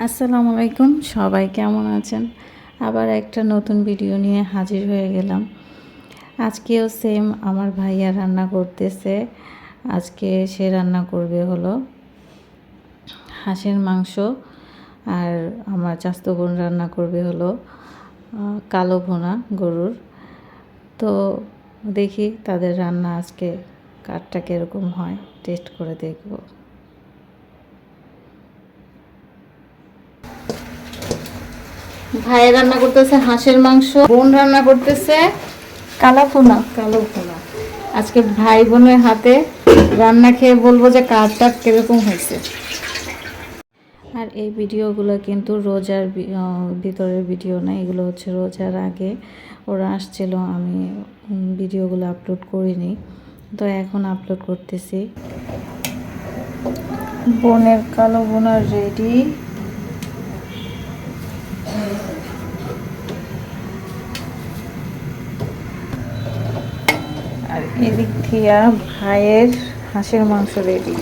আসসালামু আলাইকুম, সবাই কেমন আছেন? আবার একটা নতুন ভিডিও নিয়ে হাজির হয়ে গেলাম। আজকেও সেম আমার ভাইয়া রান্না করতেছে। আজকে সে রান্না করবে হলো হাঁসের মাংস, আর আমার চাচাতো বোন রান্না করবে হলো কালো ভুনা গরুর। তো দেখি তাদের রান্না আজকে কারটা কীরকম হয়, টেস্ট করে দেখব। ভাই রান্না করতেছে হাঁসের মাংস, বোন রান্না করতেছে কালো ভুনা। আজকে ভাই বোনের হাতে রান্না খেয়ে বলবো যে কারটা কিরকম হয়েছে। আর এই ভিডিওগুলো কিন্তু রোজার ভিতরের ভিডিও না, এগুলো হচ্ছে রোজার আগে ওরা আসছিল, আমি ভিডিওগুলো আপলোড করিনি, তো এখন আপলোড করতেছি। বোনের কালো ভুনা রেডি। আর এদিক থেকে ভাইয়ের হাঁসের মাংস রেডি।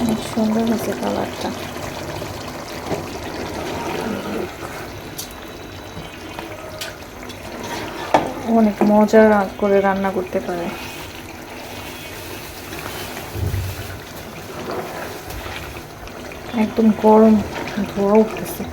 অনেক সুন্দর হয়েছে কালারটা। অনেক মজা করে রান্না করতে পারে। একদম গরম ধোঁয়া উঠতেছে।